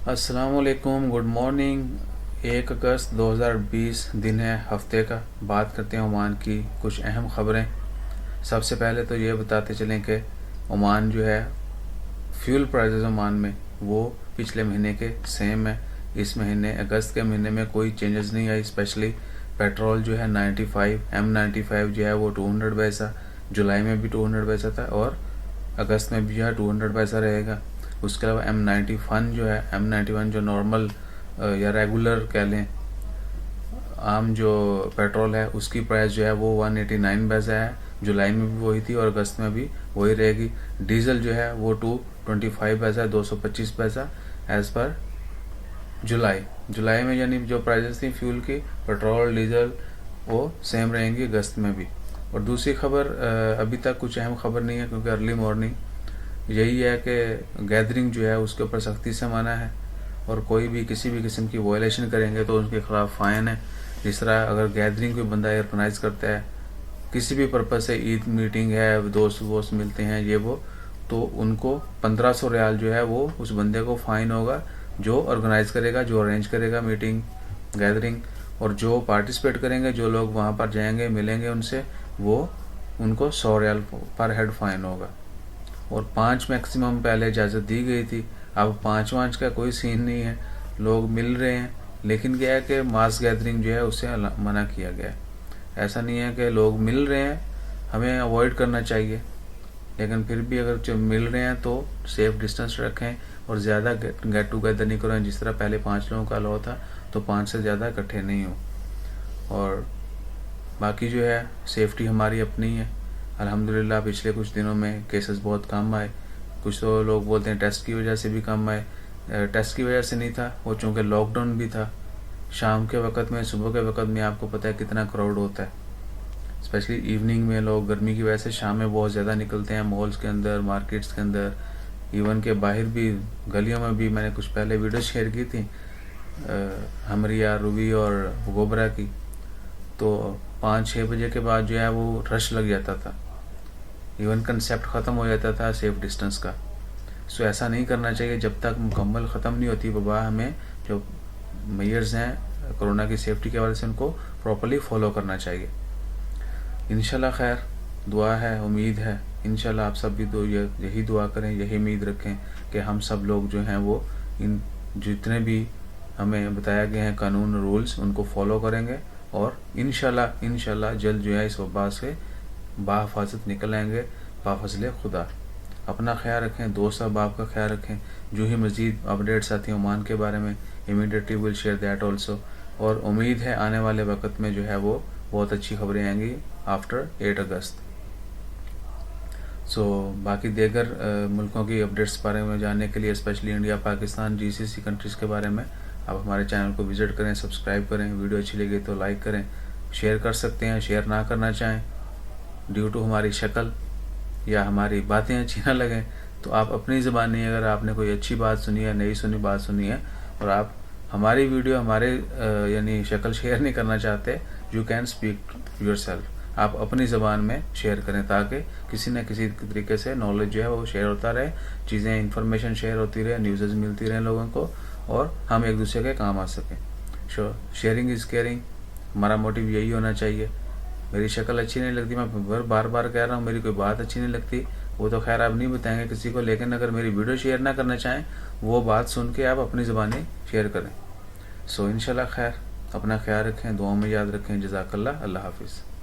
अस्सलाम वालेकुम, good morning. 1 अगस्त 2020 दिन है, हफ्ते का। बात करते हैं ओमान की कुछ अहम ख़बरें। सबसे पहले तो ये बताते चलें कि ओमान जो है फ्यूल प्राइसेस ओमान में वो पिछले महीने के सेम है। इस महीने अगस्त के महीने में कोई चेंजेस नहीं आई। स्पेशली पेट्रोल जो है 95 M95 जो है वो 200 पैसा, जुलाई में भी 200 पैसा था और अगस्त में भी जो है 200 पैसा रहेगा। उसके अलावा M91 जो नॉर्मल या रेगुलर कह लें आम जो पेट्रोल है उसकी प्राइस जो है वो 189 पैसा है। जुलाई में भी वही थी और अगस्त में भी वही रहेगी। डीजल जो है वो 225 पैसा, 225 पैसा एज पर जुलाई में, यानी जो प्राइसेस थी फ्यूल की, पेट्रोल डीजल वो सेम रहेंगी अगस्त में भी। और दूसरी खबर, अभी तक कुछ अहम खबर नहीं है क्योंकि अर्ली मॉर्निंग, यही है कि गैदरिंग जो है उसके ऊपर सख्ती से मना है और कोई भी किसी भी किस्म की वायलेशन करेंगे तो उनके खिलाफ फ़ाइन है। जिस तरह अगर गैदरिंग कोई बंदा ऑर्गेनाइज करता है किसी भी पर्पज़ से, ईद मीटिंग है, दोस्त मिलते हैं ये वो, तो उनको 1500 रियाल जो है वो उस बंदे को फ़ाइन होगा जो ऑर्गेनाइज करेगा, जो अरेंज करेगा मीटिंग गैदरिंग। और जो पार्टिसिपेट करेंगे, जो लोग वहाँ पर जाएंगे मिलेंगे उनसे, वो उनको 100 रियाल पर हेड फ़ाइन होगा। और 5 मैक्सिमम पहले इजाज़त दी गई थी, अब 5 का कोई सीन नहीं है। लोग मिल रहे हैं लेकिन क्या है कि मास गैदरिंग जो है उससे मना किया गया है। ऐसा नहीं है कि लोग मिल रहे हैं, हमें अवॉइड करना चाहिए, लेकिन फिर भी अगर जो मिल रहे हैं तो सेफ डिस्टेंस रखें और ज़्यादा गेट टुगेदर नहीं करें। जिस तरह पहले 5 लोगों का अलाउ था तो 5 से ज़्यादा इकट्ठे नहीं हो। और बाकी जो है सेफ्टी हमारी अपनी है। अल्हम्दुलिल्लाह पिछले कुछ दिनों में केसेस बहुत कम आए। कुछ तो लोग बोलते हैं टेस्ट की वजह से भी कम आए, टेस्ट की वजह से नहीं था वो, चूँकि लॉकडाउन भी था। शाम के वक्त में, सुबह के वक्त में आपको पता है कितना क्राउड होता है, स्पेशली इवनिंग में। लोग गर्मी की वजह से शाम में बहुत ज़्यादा निकलते हैं, मॉल्स के अंदर, मार्केट्स के अंदर, इवन के बाहर भी, गलियों में भी। मैंने कुछ पहले वीडियो शेयर की थी हमरिया, रूबी और गोबरा की, तो 5-6 बजे के बाद जो है वो रश लग जाता था, इवन कंसेप्ट ख़त्म हो जाता था सेफ डिस्टेंस का। सो ऐसा नहीं करना चाहिए। जब तक मुकम्मल ख़त्म नहीं होती वबा, हमें जो मेजर्स हैं कोरोना की सेफ्टी के हवाले से उनको प्रॉपर्ली फॉलो करना चाहिए। इंशाल्लाह खैर, दुआ है, उम्मीद है, इंशाल्लाह आप सब भी यही दुआ करें, यही उम्मीद रखें कि हम सब लोग जो हैं वो इन जितने भी हमें बताया गए हैं कानून रूल्स उनको फॉलो करेंगे और इंशाल्लाह जल्द जो है इस वबा से बाहिफाजत निकल आएंगे बाफजले खुदा। अपना ख्याल रखें, दोस्त अहबाब का ख्याल रखें। जो ही मज़ीद अपडेट्स आती हैं ओमान के बारे में, immediately will share that also. और उम्मीद है आने वाले वक्त में जो है वो बहुत अच्छी खबरें आएंगी आफ्टर 8 अगस्त। बाकी दीगर मुल्कों की अपडेट्स बारे में जानने के लिए, specially India, Pakistan, GCC countries के बारे में, आप हमारे चैनल को विज़िट करें, सब्सक्राइब करें। वीडियो अच्छी लगी तो लाइक करें, शेयर कर सकते हैं। शेयर ना करना चाहें ड्यू टू हमारी शक्ल या हमारी बातें अच्छी ना लगें तो आप अपनी ज़बान नहीं, अगर आपने कोई अच्छी बात सुनी है, नई सुनी बात सुनी है और आप हमारी वीडियो, हमारे यानी शक्ल शेयर नहीं करना चाहते, यू कैन स्पीक योरसेल्फ। आप अपनी ज़बान में शेयर करें ताकि किसी न किसी तरीके से नॉलेज जो है वो शेयर होता रहे, चीज़ें, इंफॉर्मेशन शेयर होती रहे, न्यूज़ मिलती रहे लोगों को और हम एक दूसरे के काम आ सकें। शेयरिंग इज़ केयरिंग, हमारा मोटिव यही होना चाहिए। मेरी शक्ल अच्छी नहीं लगती, मैं बार बार कह रहा हूँ, मेरी कोई बात अच्छी नहीं लगती, वो तो खैर आप नहीं बताएंगे किसी को, लेकिन अगर मेरी वीडियो शेयर ना करना चाहें, वो बात सुन के आप अपनी ज़बानी शेयर करें। इंशाल्लाह खैर, अपना ख्याल रखें, दुआओं में याद रखें। जज़ाकल्लाह, अल्लाह हाफिज़।